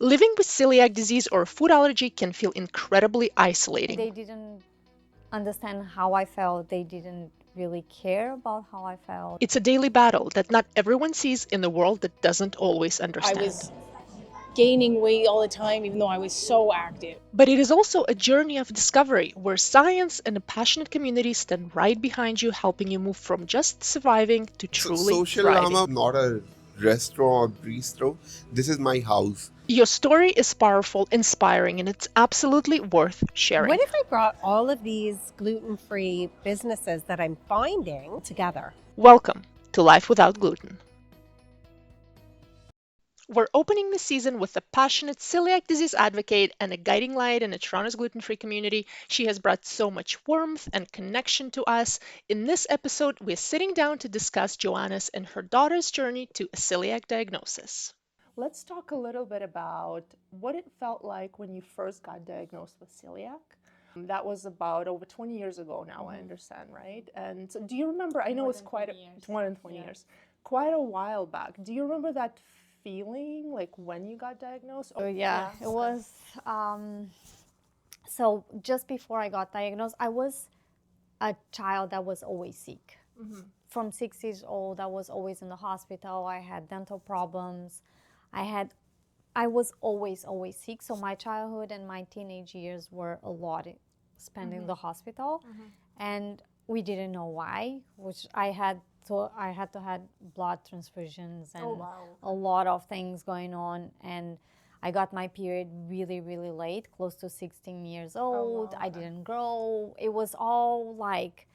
Living with celiac disease or food allergy can feel incredibly isolating. They didn't understand how I felt. They didn't really care about how I felt. It's a daily battle that not everyone sees in a world that doesn't always I understand. was gaining weight all the time, even though I was so active. But it is also a journey of discovery where science and a passionate community stand right behind you, helping you move from just surviving to truly Social thriving. Llama, not a restaurant or bistro. This is my house. Your story is powerful, inspiring, and it's absolutely worth sharing. What if I brought all of these gluten-free businesses that I'm finding together? Welcome to Life Without Gluten. We're opening the season with a passionate celiac disease advocate and a guiding light in Toronto's gluten-free community. She has brought so much warmth and connection to us. In this episode, we're sitting down to discuss Joanna's and her daughter's journey to a celiac diagnosis. Let's talk a little bit about what it felt like when you first got diagnosed with celiac. That was about over 20 years ago now, I understand, right? And so do you remember, I know it's quite more than 20 years, quite a while back. Do you remember that feeling like when you got diagnosed? So yeah, it was, so just before I got diagnosed, I was a child that was always sick. From 6 years old, I was always in the hospital. I had dental problems. I was always sick. So my childhood and my teenage years were a lot spent in the hospital, and we didn't know why. Which I had to had blood transfusions and a lot of things going on. And I got my period really late, close to 16 years old. I didn't grow. It was all like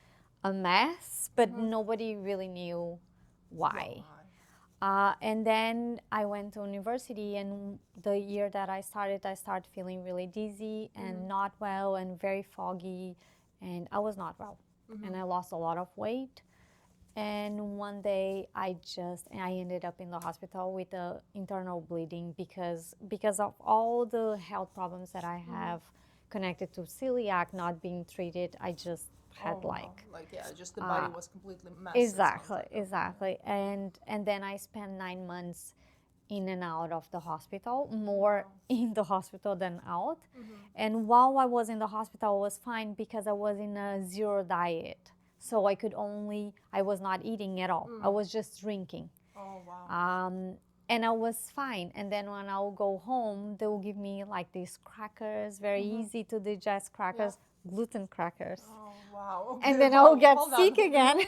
a mess, but nobody really knew why. And then I went to university, and the year that I started feeling really dizzy and not well and very foggy, and I was not well. And I lost a lot of weight. And one day I ended up in the hospital with internal bleeding because of all the health problems that I have connected to celiac not being treated. I just had just the body was completely messed. Exactly. And then I spent 9 months in and out of the hospital, more in the hospital than out. And while I was in the hospital, I was fine because I was in a zero diet. So I was not eating at all. I was just drinking. And I was fine. And then when I would go home, they will give me like these crackers, very easy to digest crackers, gluten crackers. And then I will get sick again.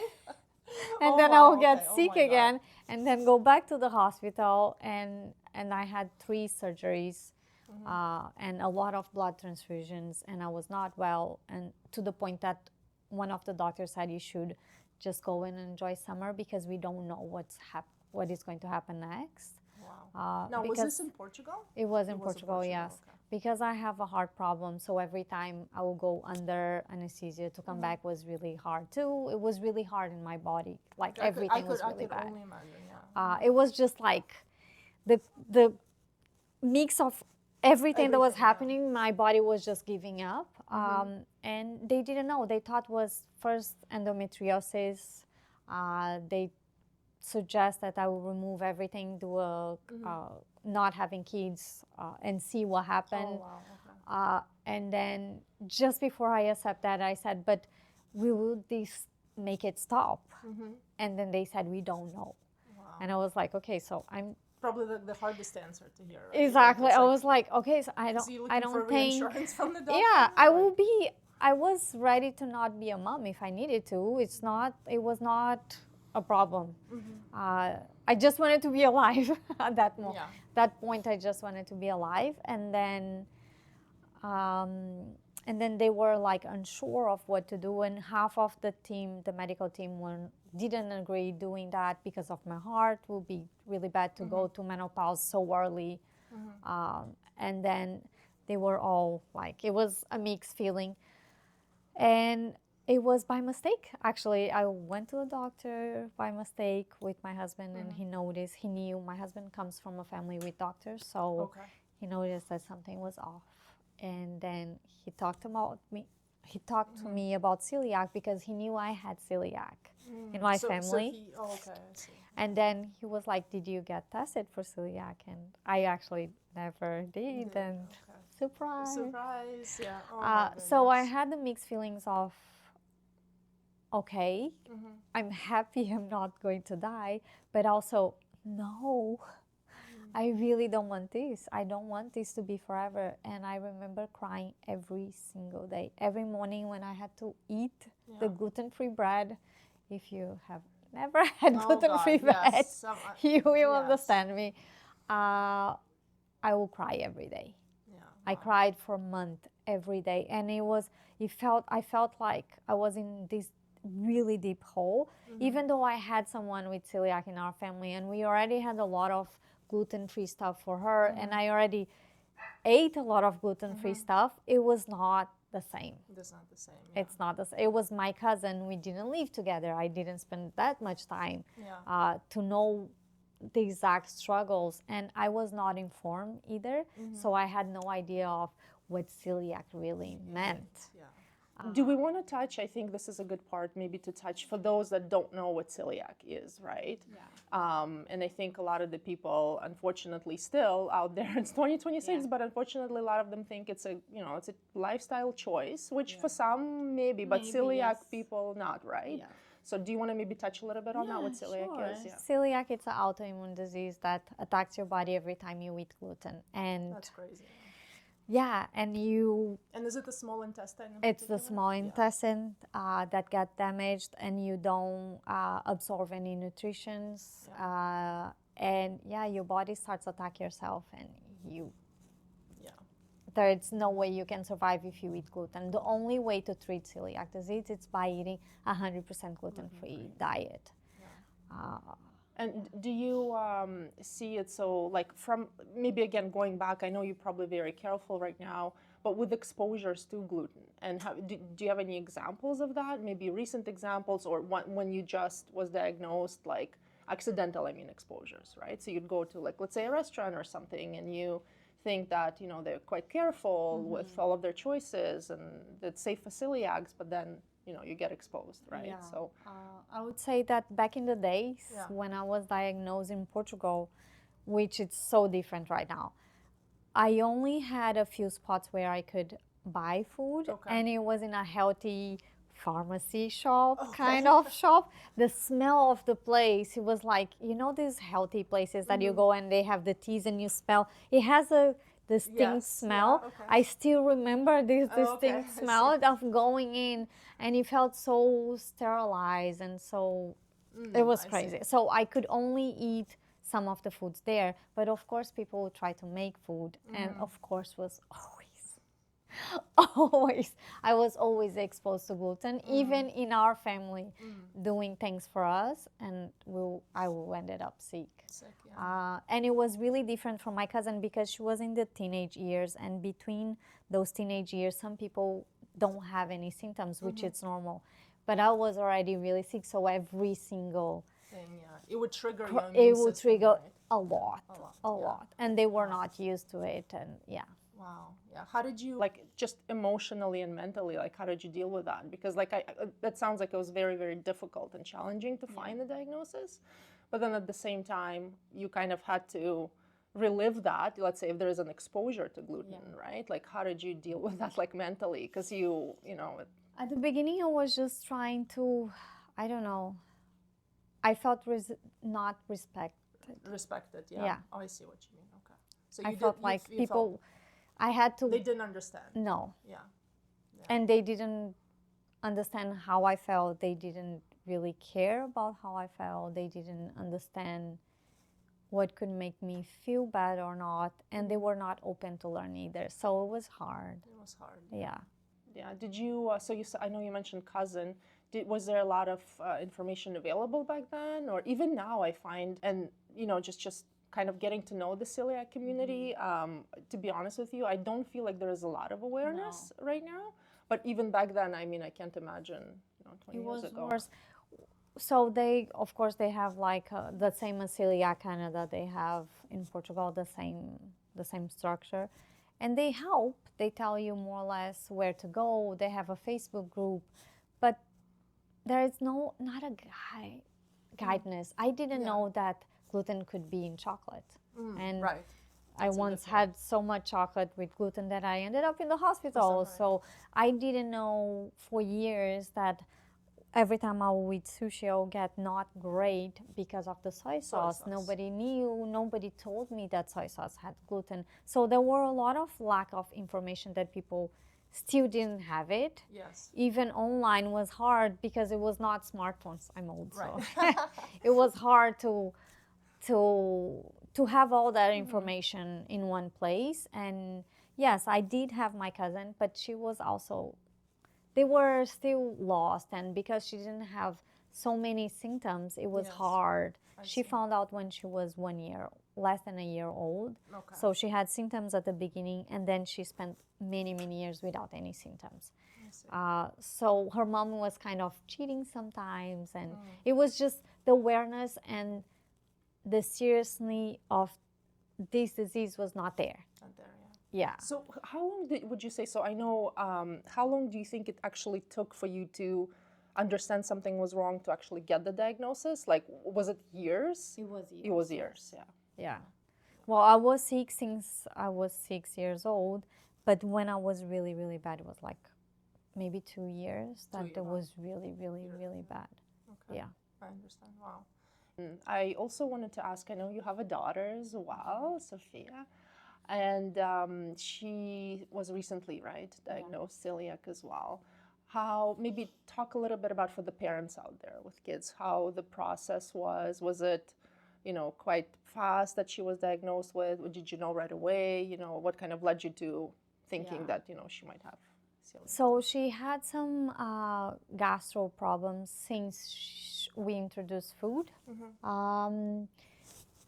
And then I will get sick again, and then go back to the hospital. And I had 3 surgeries and a lot of blood transfusions, and I was not well. And to the point that one of the doctors said you should just go and enjoy summer because we don't know what is going to happen next. Now, was this in Portugal? It was in Portugal, yes. Okay. Because I have a heart problem, so every time I will go under anesthesia to come back was really hard too. It was really hard in my body, like everything was really bad. Only imagine, It was just like the mix of everything that was happening. My body was just giving up, and they didn't know. They thought was first endometriosis. They suggest that I will remove everything, do not having kids, and see what happened. And then just before I accept that, I said, but will this make it stop? And then they said, we don't know. And I was like, okay, so I'm probably the hardest answer to hear. Right? Exactly. I was like, okay, so I don't think. From the doctor? Yeah, I was ready to not be a mom if I needed to. It was not a problem. I just wanted to be alive at that moment. That point, I just wanted to be alive. And then they were like unsure of what to do, and half of the team, the medical team, didn't agree doing that because of my heart. It would be really bad to go to menopause so early. And then they were all like, it was a mixed feeling. And it was by mistake, actually. I went to a doctor by mistake with my husband, and he knew my husband comes from a family with doctors, so he noticed that something was off. And then he talked about me, he talked to me about celiac because he knew I had celiac in my family. Okay, I see. And then he was like, "Did you get tested for celiac?" And I actually never did. And Okay. surprise. Surprise, yeah. Oh my So I goodness. had the mixed feelings of, okay, I'm happy I'm not going to die, but also, no, I really don't want this. I don't want this to be forever. And I remember crying every single day. Every morning when I had to eat the gluten-free bread. If you have never had Oh gluten-free God, bread, yes. Some, you will yes. understand me. I will cry every day. Yeah. I cried for a month every day, and I felt like I was in this really deep hole, even though I had someone with celiac in our family, and we already had a lot of gluten-free stuff for her, and I already ate a lot of gluten-free stuff. It was not the same. That's not the same. Yeah. It's not the same. It was my cousin. We didn't live together. I didn't spend that much time to know the exact struggles, and I was not informed either, so I had no idea of what celiac really meant. Yeah. Do we want to touch? I think this is a good part, maybe to touch for those that don't know what celiac is, right? Yeah. And I think a lot of the people, unfortunately, still out there. It's 2026, but unfortunately, a lot of them think it's a it's a lifestyle choice, which for some maybe, but celiac people not, right? Yeah. So do you want to maybe touch a little bit on that, what celiac is? Yeah. Celiac, it's an autoimmune disease that attacks your body every time you eat gluten, and That's crazy. yeah, and And is it the small intestine? It's the small intestine that got damaged, and you don't absorb any nutritions, and your body starts to attack yourself, and there's no way you can survive if you eat gluten. The only way to treat celiac disease is by eating 100% gluten-free diet. And do you see it so, like, from maybe again going back? I know you're probably very careful right now, but with exposures to gluten, and do you have any examples of that? Maybe recent examples, or when you just was diagnosed, like accidental, I mean, exposures, right? So you'd go to, like, let's say a restaurant or something, and you think that they're quite careful with all of their choices and it's safe for celiacs, but then you get exposed, right? Yeah. So I would say that back in the days when I was diagnosed in Portugal, which is so different right now, I only had a few spots where I could buy food, and it was in a healthy pharmacy shop, kind of shop. The smell of the place, it was like, these healthy places that you go and they have the teas and you smell. It has a distinct smell. I still remember this distinct smell of going in, and it felt so sterilized, and so it was crazy. So I could only eat some of the foods there, but of course people would try to make food, and of course was always I was always exposed to gluten, even in our family, doing things for us, and I ended up sick. And it was really different from my cousin because she was in the teenage years, and between those teenage years some people don't have any symptoms, which is normal, but I was already really sick, so every single thing, it would trigger your immune system, right? a lot, and they were not used to it, and Wow. Yeah. How did you, like, just emotionally and mentally, like, how did you deal with that? Because, like, that sounds like it was very, very difficult and challenging to find the diagnosis. But then at the same time, you kind of had to relive that. Let's say if there is an exposure to gluten, right? Like, how did you deal with that, like, mentally? Because at the beginning, I was just trying to, I don't know, I felt not respected. Respected, yeah. Yeah. Oh, I see what you mean. Okay. So I felt like people, I had to. They didn't understand. No. Yeah. And they didn't understand how I felt. They didn't really care about how I felt. They didn't understand what could make me feel bad or not. And they were not open to learn either. So it was hard. It was hard. Yeah. Yeah. Did you, I know you mentioned cousin. Was there a lot of information available back then? Or even now I find, and, just kind of getting to know the celiac community, to be honest with you, I don't feel like there is a lot the awareness right now. But even back then, I mean, I can't imagine, 20 years ago. Worse. So they, of course, they have like the same as Celiac Canada. They have in Portugal the same structure, and they help. They tell you more or less where to go. They have a Facebook group, but there is not a guidance. I didn't know that gluten could be in chocolate, and Right. I once had so much chocolate with gluten that I ended up in the hospital. So I didn't know for years that every time I would eat sushi, I would get not great because of the soy sauce. Nobody knew, nobody told me that soy sauce had gluten. So there were a lot of lack of information that people still didn't have it. Yes. Even online was hard because it was not smartphones. I'm old, so it was hard to have all that information in one place. And yes, I did have my cousin, but she was also, they were still lost, and because she didn't have so many symptoms, it was hard. She found out when she was 1 year, less than a year old. So she had symptoms at the beginning, and then she spent many years without any symptoms. So her mom was kind of cheating sometimes, and it was just the awareness and the seriousness of this disease was not there. Not there, yeah. Yeah. So how long would you say, so I know, how long do you think it actually took for you to understand something was wrong to actually get the diagnosis? Like, was it years? It was years. It was years, yeah. Yeah. Well, I was sick since I was 6 years old, but when I was really bad, it was like maybe 2 years that it was really bad. Okay. Yeah. I understand. Wow. I also wanted to ask, I know you have a daughter as well, Sophia, and she was recently, right, diagnosed celiac as well. How, maybe talk a little bit about, for the parents out there with kids, how the process was. Was it, quite fast that she was diagnosed with? Or did you know right away? What kind of led you to thinking that, she might have celiac? So she had some gastro problems since we introduced food.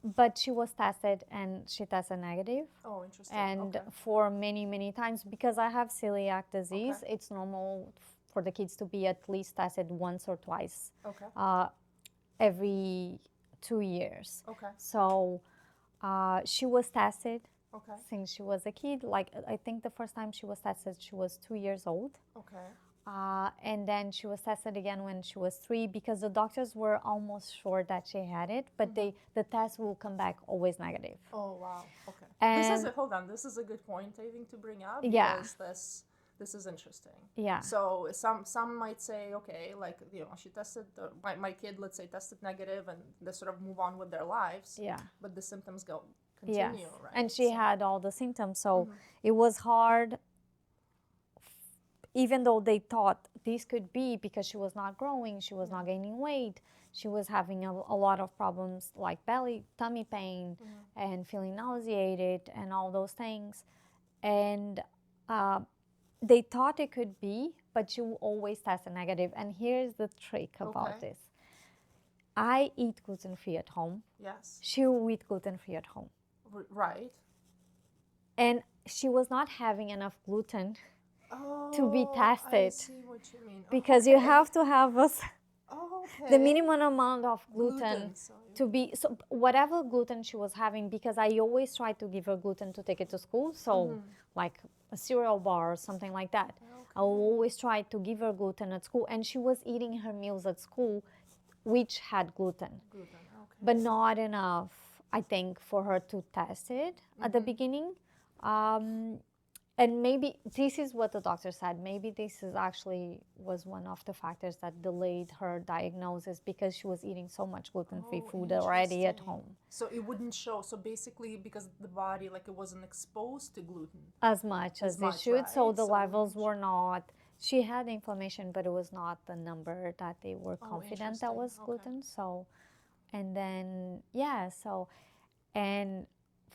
But she was tested and she tested negative. Oh, interesting. And Okay. for many times, because I have celiac disease, it's normal for the kids to be at least tested once or twice every 2 years. Okay. So she was tested Okay. since she was a kid. Like, I think the first time she was tested, she was 2 years old. Okay. And then she was tested again when she was 3, because the doctors were almost sure that she had it, but the test will come back always negative. Oh, wow. Okay. And Hold on, this is a good point, I think, to bring up, Yeah. because this is interesting. Yeah. So some might say, okay, like, she tested, my kid, let's say, tested negative, and they sort of move on with their lives. Yeah. But the symptoms continue, Yes. right? And she had all the symptoms, so it was hard, even though they thought this could be because she was not growing, she was not gaining weight, she was having a lot of problems like tummy pain, and feeling nauseated and all those things. And they thought it could be, but you always test a negative. And here's the trick about this. I eat gluten-free at home. Yes. She will eat gluten-free at home. Right. And she was not having enough gluten to be tested. I see what you mean. Because you have to have the minimum amount of gluten so to be, so whatever gluten she was having, because I always try to give her gluten to take it to school, so like a cereal bar or something like that. I will always try to give her gluten at school, and she was eating her meals at school which had gluten. But not enough, I think, for her to test it at the beginning. And maybe this is what the doctor said. Maybe this is actually was one of the factors that delayed her diagnosis, because she was eating so much gluten-free food already at home. So it wouldn't show. So basically, because the body, like, it wasn't exposed to gluten As much as it should. right? So the So levels were not, she had inflammation, but it was not the number that they were confident that was gluten. So, and then, and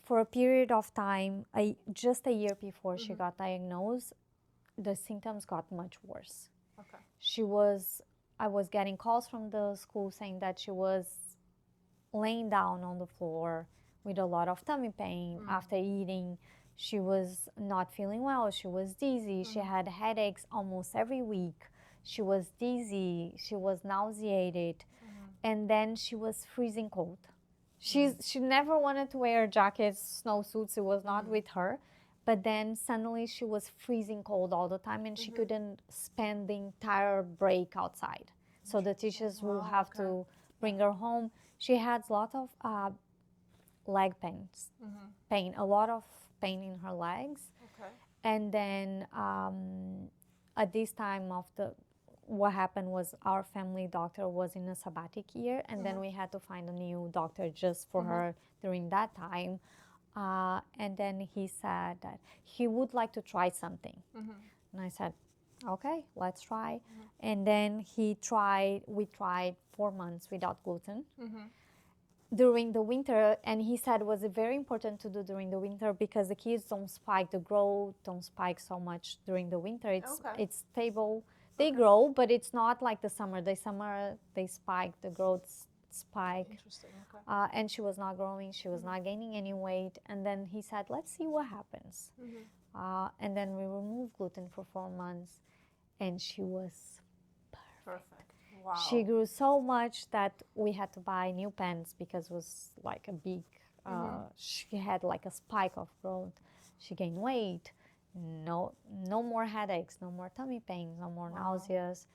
for a period of time, just a year before she got diagnosed, the symptoms got much worse. I was getting calls from the school saying that she was laying down on the floor with a lot of tummy pain after eating. She was not feeling well. She was dizzy. She had headaches almost every week. She was dizzy. She was nauseated. And then she was freezing cold. She never wanted to wear jackets, snowsuits. It was not with her. But then suddenly she was freezing cold all the time, and she couldn't spend the entire break outside. So the teachers will have to bring her home. She had a lot of leg pain, a lot of pain in her legs. Okay. And then at this time of what happened was our family doctor was in a sabbatic year, and then we had to find a new doctor just for her during that time. And then he said that he would like to try something. And I said, okay, let's try. And then we tried 4 months without gluten during the winter, and he said it was very important to do during the winter because the kids don't spike the growth, don't spike so much during the winter. It's stable. They grow, but it's not like the summer. The summer they spike, the growth spike. Interesting. Okay. And she was not growing, she was not gaining any weight. And then he said, let's see what happens. And then we removed gluten for 4 months, and she was Perfect. Wow. she grew so much that we had to buy new pants because it was like a big, she had like a spike of growth. She gained weight, no more headaches, no more tummy pains, no more nauseas.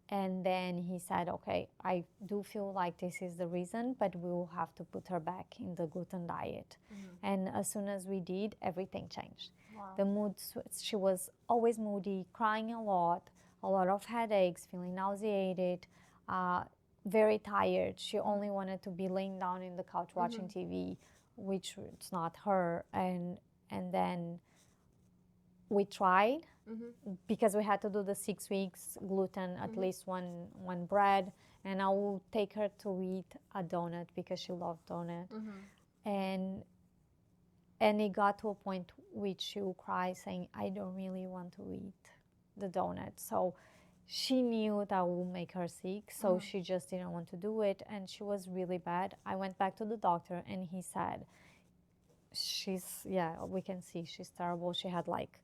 And then he said, okay, I do feel like this is the reason, but we will have to put her back in the gluten diet. And as soon as we did, everything changed. The mood, she was always moody, crying a lot of headaches, feeling nauseated, very tired. She only wanted to be laying down in the couch watching TV, which it's not her. And then we tried because we had to do the 6 weeks gluten, at least one bread, and I will take her to eat a donut because she loved donut. And it got to a point which she would cry saying, I don't really want to eat the donut. So she knew that would make her sick, so she just didn't want to do it, and she was really bad. I went back to the doctor, and he said, we can see she's terrible. She had like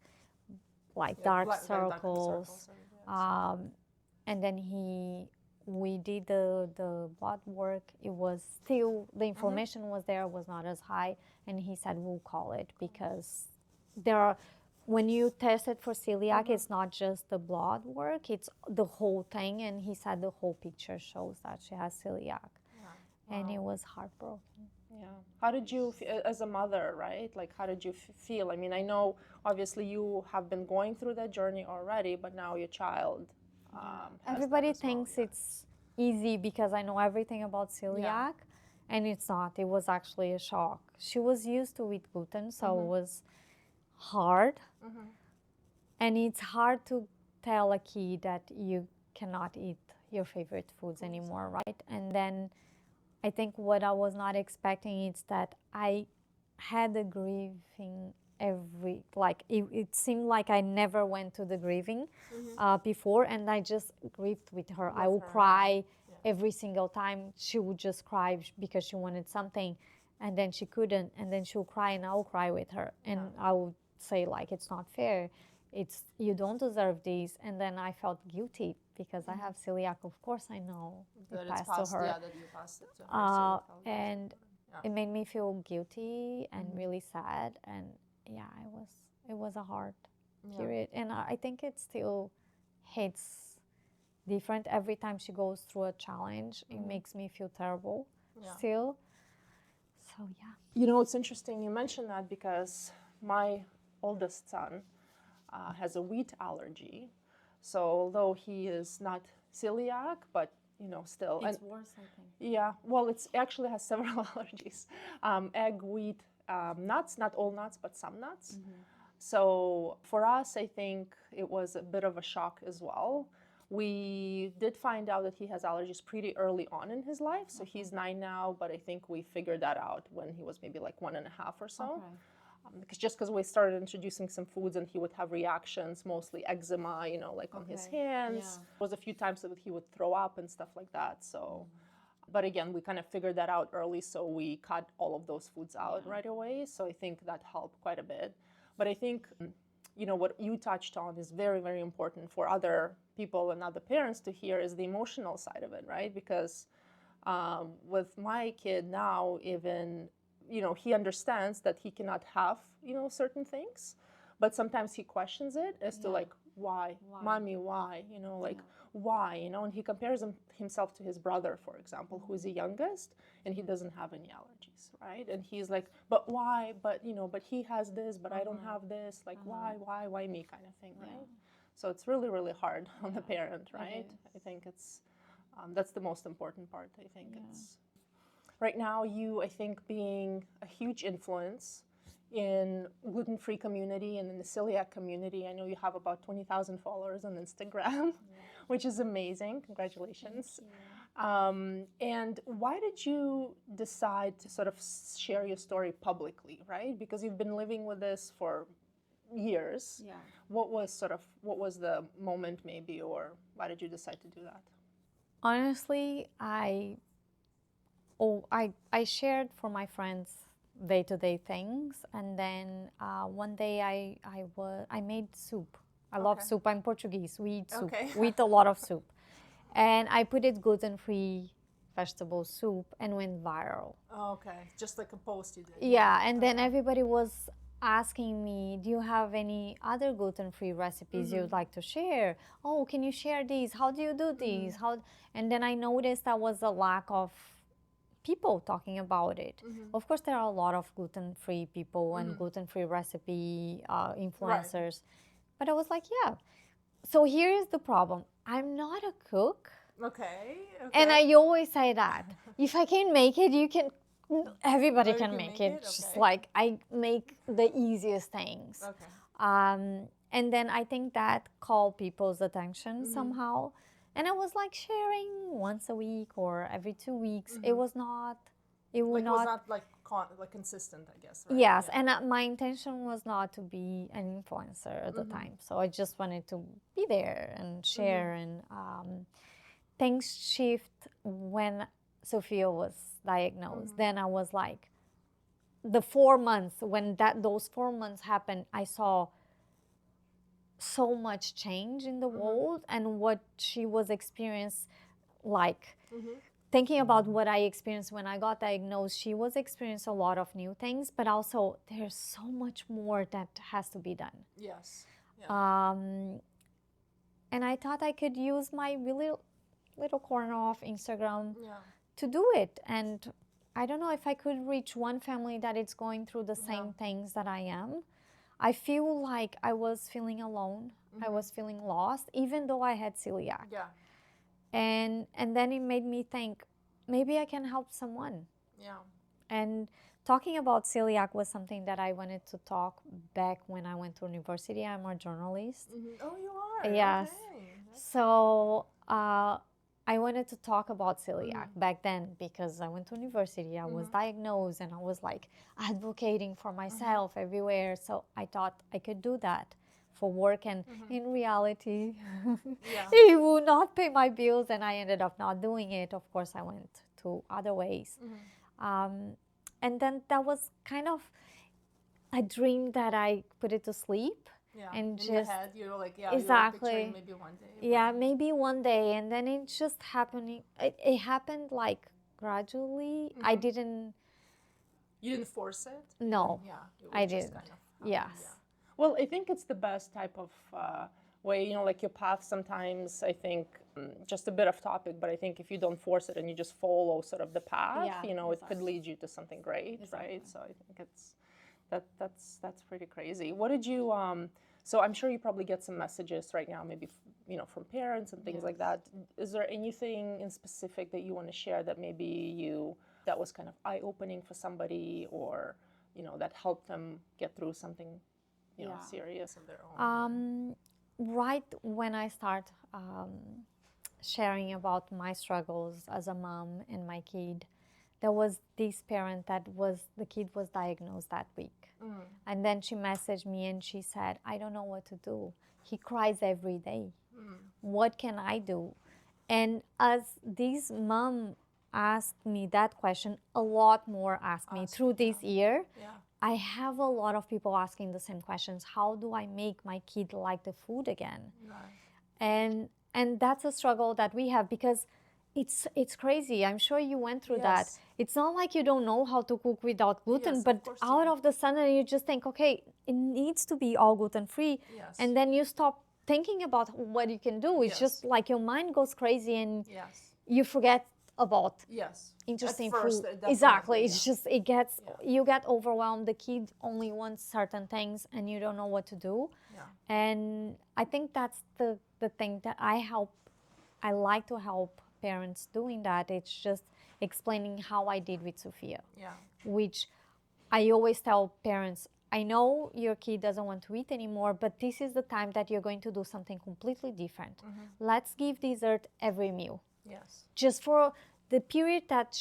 dark circles. And then we did the blood work. It was still, the inflammation was there, was not as high, and he said we'll call it because when you test it for celiac, it's not just the blood work, it's the whole thing. And he said the whole picture shows that she has celiac. And it was heartbroken. Yeah. How did you, as a mother, right? Like, how did you feel? I mean, I know obviously you have been going through that journey already, but now your child has Everybody that as well. thinks it's easy because I know everything about celiac, and it's not. It was actually a shock. She was used to eat gluten, so it was hard. And it's hard to tell a kid that you cannot eat your favorite foods anymore, right? And then I think what I was not expecting is that I had the grieving it seemed like I never went to the grieving before, and I just grieved with her. I would cry every single time. She would just cry because she wanted something, and then she couldn't, and then she would cry, and I would cry with her, and I would say like, it's not fair, you don't deserve this. And then I felt guilty because I have celiac. Of course I know it passed to her. Yeah, that you passed it to her. So you felt And it made me feel guilty and really sad. And it was a hard period. And I think it still hits different every time she goes through a challenge. It makes me feel terrible still. So yeah. You know, it's interesting you mentioned that because my oldest son has a wheat allergy. So although he is not celiac, but still. It's worse, I think. Yeah, well, it actually has several allergies. Egg, wheat, nuts, not all nuts, but some nuts. So for us, I think it was a bit of a shock as well. We did find out that he has allergies pretty early on in his life. So he's 9 now, but I think we figured that out when he was maybe like 1.5 or so. Because we started introducing some foods and he would have reactions, mostly eczema, like on his hands. There was a few times that he would throw up and stuff like that. So, but again, we kind of figured that out early, so we cut all of those foods out right away. So I think that helped quite a bit. But I think, what you touched on is very, very important for other people and other parents to hear is the emotional side of it, right? Because with my kid now, even he understands that he cannot have certain things, but sometimes he questions it as to like, why, mommy, why, you know, like, why, you know, and he compares himself to his brother, for example, who is the youngest, and he doesn't have any allergies, right? And he's like, but why, but, you know, but he has this, but I don't have this, like, why me, kind of thing, right? So it's really, really hard on the parent, right? I think it's, that's the most important part, I think. It's right now, you, I think, being a huge influence in gluten-free community and in the celiac community. I know you have about 20,000 followers on Instagram, which is amazing. Congratulations. And why did you decide to sort of share your story publicly, right? Because you've been living with this for years. Yeah. What was the moment maybe, or why did you decide to do that? Honestly, I shared for my friends day-to-day things, and then one day I made soup. I love soup. I'm Portuguese. We eat soup. Okay. We eat a lot of soup, and I put it gluten-free vegetable soup and went viral. Okay, just like a post you did. Yeah, and then everybody was asking me, do you have any other gluten-free recipes you'd like to share? Oh, can you share these? How do you do these? And then I noticed there was a lack of people talking about it. Of course, there are a lot of gluten-free people and gluten-free recipe influencers, but I was like, yeah. So here is the problem. I'm not a cook. Okay. And I always say that if I can make it, you can. Everybody can make it. Just like I make the easiest things. Okay. And then I think that called people's attention somehow. And I was like sharing once a week or every 2 weeks. It was not. It would Like it was not. not like consistent, I guess. Right? Yes, and my intention was not to be an influencer at the time. So I just wanted to be there and share. And things shift when Sophia was diagnosed. Then I was like, the 4 months when those 4 months happened, I saw so much change in the world and what she was experiencing, like thinking about what I experienced when I got diagnosed. She was experiencing a lot of new things, but also there's so much more that has to be done. Yes. And I thought I could use my really little corner of Instagram Yeah. to do it. And I don't know if I could reach one family that is going through the same things that I am. I feel like I was feeling alone. I was feeling lost, even though I had celiac. Yeah. And then it made me think, maybe I can help someone. Yeah. And talking about celiac was something that I wanted to talk back when I went to university. I'm a journalist. Oh, you are. Yes. Okay. So I wanted to talk about celiac back then because I went to university. I was diagnosed and I was like advocating for myself everywhere. So I thought I could do that for work, and in reality, it would not pay my bills, and I ended up not doing it. Of course, I went to other ways. And then that was kind of a dream that I put it to sleep. Yeah. And in your just head, you're like, yeah, exactly. You're picturing maybe one day. Yeah, maybe one day, and then it just happening. It happened like gradually. I didn't. You didn't force it. No, Yeah. It was I just didn't. kind of Yes. Yeah. Well, I think it's the best type of way, you know, like your path sometimes, I think, just a bit of topic, but I think if you don't force it and you just follow sort of the path, Yeah, you know, exactly. it could lead you to something great, Exactly. right? So I think it's, that's pretty crazy. What did you, so I'm sure you probably get some messages right now, maybe, you know, from parents and things like that. Is there anything in specific that you want to share that maybe that was kind of eye-opening for somebody, or, you know, that helped them get through something, you know, serious of their own? Right when I start sharing about my struggles as a mom and my kid, there was this parent the kid was diagnosed that week. And then she messaged me and she said, I don't know what to do. He cries every day. What can I do? And as this mom asked me that question, a lot more asked me through this year. I have a lot of people asking the same questions. How do I make my kid like the food again? And that's a struggle that we have, because It's crazy. I'm sure you went through that. Yes. It's not like you don't know how to cook without gluten, Yes, of but course you out do. of the sudden you just think, okay, it needs to be all gluten free, Yes. and then you stop thinking about what you can do. It's Yes. just like your mind goes crazy and Yes. you forget about Yes. At interesting first, food. definitely, Exactly. It's yeah. just it gets Yeah. you get overwhelmed. The kid only wants certain things and you don't know what to do. Yeah. And I think that's the thing that I like to help parents doing that. It's just explaining how I did with Sophia, Yeah. which I always tell parents, I know your kid doesn't want to eat anymore, but this is the time that you're going to do something completely different. Let's give dessert every meal. Yes. Just for the period that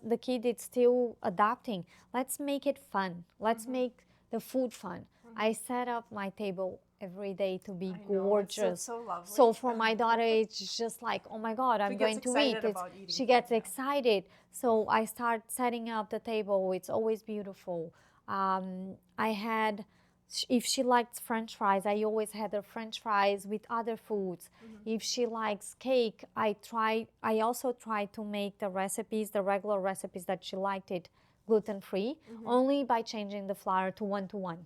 the kid is still adapting, let's make it fun. Let's make the food fun. I set up my table every day to be I know, it's gorgeous. so lovely. So for my daughter, it's just like, oh my God, I'm She going gets to eat. excited about eating She food, gets yeah. excited. So I start setting up the table. It's always beautiful. I had, if she likes French fries, I always had her French fries with other foods. If she likes cake, I also try to make the recipes, the regular recipes that she liked it, gluten-free, only by changing the flour to 1-to-1.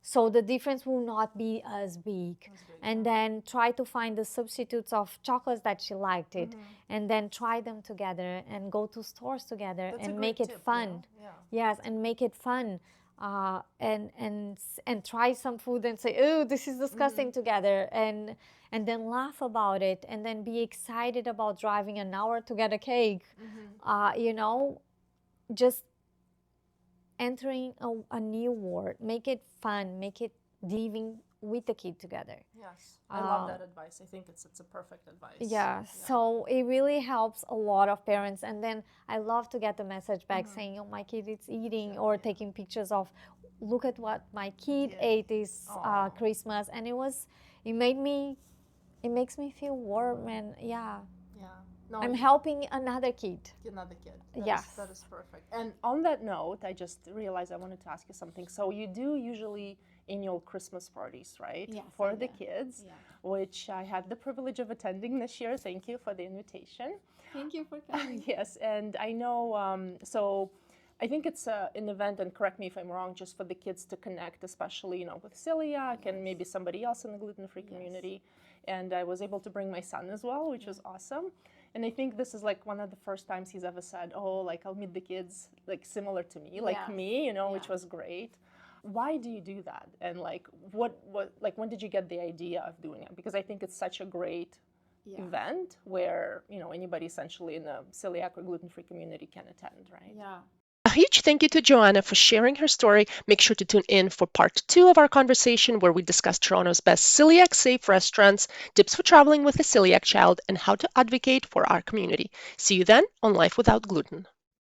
So the difference will not be as big. And then try to find the substitutes of chocolates that she liked it, and then try them together and go to stores together. That's a and great make it tip, fun. Yeah. Yes, and make it fun. And try some food and say, oh, this is disgusting together, and then laugh about it, and then be excited about driving an hour to get a cake. You know, just entering a new world. Make it fun. Make it living with the kid together. Yes. I love that advice. I think it's a perfect advice. Yeah, so it really helps a lot of parents. And then I love to get the message back saying, oh, my kid is eating, or taking pictures of, look at what my kid ate this Christmas. And it makes me feel warm, and yeah, Yeah. No, I'm helping another kid. another kid. Yes. That is perfect. And on that note, I just realized I wanted to ask you something. So you do usually annual Christmas parties, right? Yes, For I the do. kids, Yeah. which I had the privilege of attending this year. Thank you for the invitation. Thank you for coming. Yes, and I know, so I think it's an event, and correct me if I'm wrong, just for the kids to connect, especially, with celiac and maybe somebody else in the gluten-free community. And I was able to bring my son as well, which was awesome. And I think this is like one of the first times he's ever said, oh, like I'll meet the kids like similar to me, like me, which was great. Why do you do that? And like like when did you get the idea of doing it? Because I think it's such a great event where, anybody essentially in the celiac or gluten-free community can attend, right? Yeah. A huge thank you to Joanna for sharing her story. Make sure to tune in for part 2 of our conversation, where we discuss Toronto's best celiac safe restaurants, tips for traveling with a celiac child, and how to advocate for our community. See you then on Life Without Gluten.